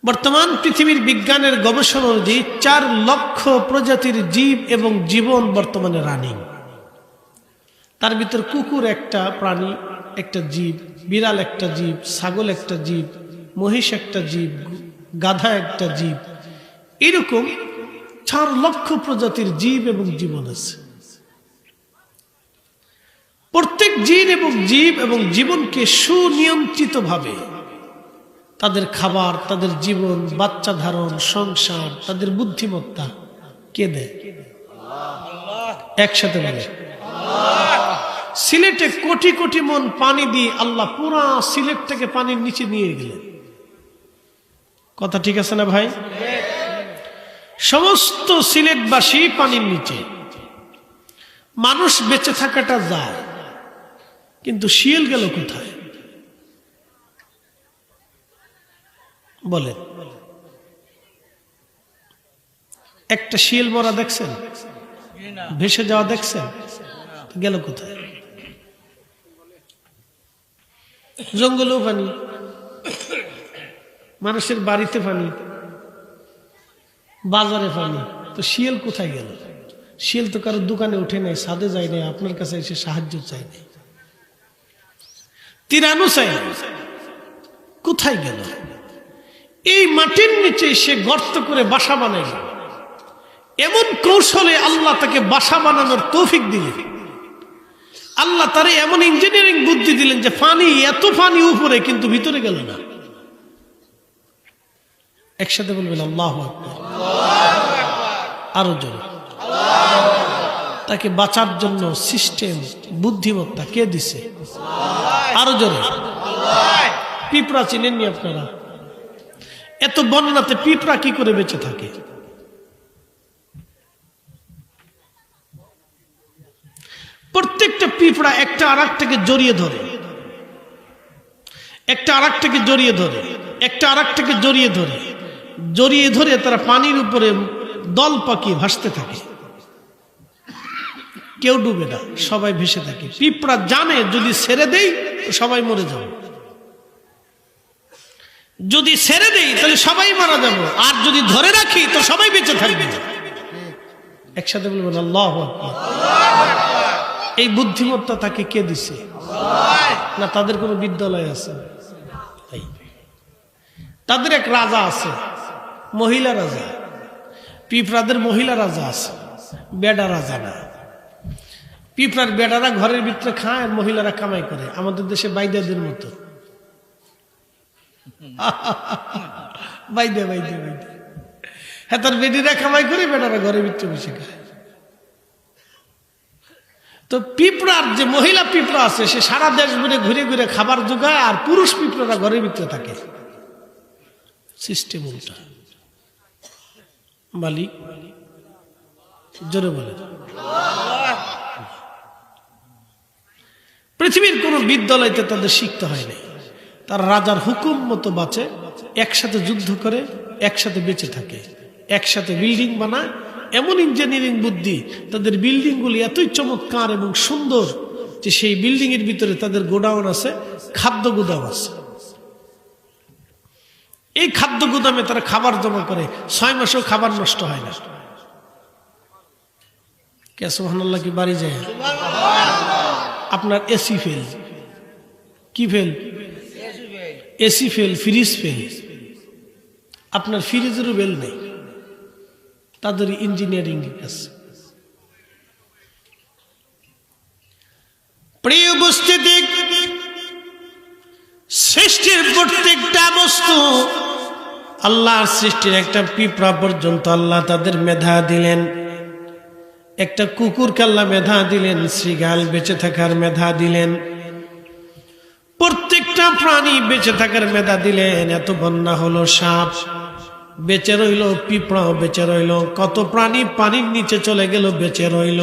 S1: বর্তমান পৃথিবীর বিজ্ঞানের গবেষণা অনুযায়ী 4 লক্ষ প্রজাতির জীব এবং জীবন বর্তমানে রানিং। তার ভিতর কুকুর একটা প্রাণী, একটা জীব, বিড়াল একটা জীব, ছাগল একটা জীব, মহিষ একটা জীব, গাধা একটা জীব, এরকম 4 লক্ষ প্রজাতির জীব এবং জীবন আছে। প্রত্যেক জিন এবং জীব এবং জীবনকে সুনিয়ন্ত্রিতভাবে তাদের খাবার, তাদের জীবন, বাচ্চা ধারণ, সংসার, তাদের বুদ্ধিমত্তা কে দেয়? একসাথে বলে সিলেটে কোটি কোটি মন পানি দিয়ে আল্লাহ পুরা সিলেটটাকে পানির নিচে নিয়ে গেলেন। কথা ঠিক আছে না ভাই? সমস্ত সিলেটবাসী পানির নিচে। মানুষ বেঁচে থাকাটা যায়, কিন্তু শিয়াল গেল কোথায় বলেন? একটা শিয়াল মরা দেখছেন? ভেসে যাওয়া দেখছেন? গেল কোথায়? জঙ্গলেও পানি, মানুষের বাড়িতে পানি, বাজারে পানি, তো শিয়াল কোথায় গেল? শিয়াল তো কারো দোকানে উঠে নাই, ছাদে যায় নাই, আপনার কাছে এসে সাহায্য চাই নাই, তিরানো চাই নাই, কোথায় গেল? এই মাটির নিচে সে গর্ত করে বাসা বানাইল। এমন কৌশলে আল্লাহ তাকে বাসা বানানোর তৌফিক দিলেন। আল্লাহ তারে এমন ইঞ্জিনিয়ারিং বুদ্ধি দিলেন যে পানি, এত পানি উপরে, কিন্তু ভিতরে গেল না। একসাথে বলবেন আল্লাহু আকবার। আরো জোরে। তাকে বাঁচার জন্য সিস্টেম, বুদ্ধিমত্তা কে দিছে? আরো জোরে। পিঁপড়া চিনেননি আপনারা? এত বন্যাতে পিঁপড়া কি করে বেঁচে থাকে? প্রত্যেকটা পিঁপড়া একটা আরেকটাকে জড়িয়ে ধরে, একটা আরেকটাকে জড়িয়ে ধরে, একটা আরেকটাকে জড়িয়ে ধরে, জড়িয়ে ধরে তারা পানির উপরে দল পাকিয়ে ভাসতে থাকে। কেউ ডুবে না, সবাই ভেসে থাকে। পিঁপড়া জানে যদি ছেড়ে দেই তো সবাই মরে যাব, যদি ছেড়ে দেই তাহলে সবাই মারা যাব, আর যদি ধরে রাখি তো সবাই বেঁচে থাকবে। একসাথে বলবেন আল্লাহু আকবার। এই বুদ্ধিমত্তা তাকে কে দিছে? না তাদের কোনো বিদ্যালয় আছে? তাদের এক রাজা আছে, মহিলা রাজা। পিঁপড়াদের মহিলা রাজা আছে, বেডা রাজা না। পিঁপড়ার বেডারা ঘরের ভিতরে খায় আর মহিলারা কামাই করে, আমাদের দেশে বাইদাদের মতো। বাইদে বাইদে বাইদে, হ্যাঁ, তার বেডিরা কামাই করে, বেডারা ঘরের ভিতরে বসে খায়। তো পিঁপড়ার যে মহিলা পিঁপড়া আছে সে সারা দেশ ঘুরে ঘুরে খাবার জোগায়, আর পুরুষ পিঁপড়ারা ঘরের ভিতরে থাকে। সিস্টেম উল্টা। মালিক জোরে বলে। পৃথিবীর কোন বিদ্যালয়তে তাদের শিখতে হয় না। তার রাজার হুকুম মতো বাঁচে, একসাথে যুদ্ধ করে, একসাথে বেঁচে থাকে, একসাথে বিল্ডিং বানায়। এমন ইঞ্জিনিয়ারিং বুদ্ধি, তাদের বিল্ডিং গুলি এতই চমৎকার এবং সুন্দর যে সেই বিল্ডিং এর ভিতরে তাদের গোডাউন আছে, খাদ্য গুদাম আছে। এই খাদ্য গুদামে তারা খাবার জমা করে, 6 মাসেও খাবার নষ্ট হয় না। কে সুবহানাল্লাহ কি বাড়ি যায়? আপনার এসি ফেল, কি fail? AC fail, fridge fail. আপনার ফ্রিজেরও বেল নেই, তাদের ইঞ্জিনিয়ারিং আছে। প্রিয় উপস্থিতি, সৃষ্টির প্রত্যেকটা বস্তু, আল্লাহর সৃষ্টির একটা পিঁপড়া পর্যন্ত আল্লাহ তাদের মেধা দিলেন। একটা কুকুরকে আল্লাহ মেধা দিলেন, শৃগাল বেঁচে থাকার মেধা দিলেন, প্রত্যেকটা প্রাণী বেঁচে থাকার মেধা দিলেন। এত বন্যা হলো, সাপ বেঁচে রইল, পিঁপড়াও বেঁচে রইল, কত প্রাণী পানির নিচে চলে গেল, বেঁচে রইল।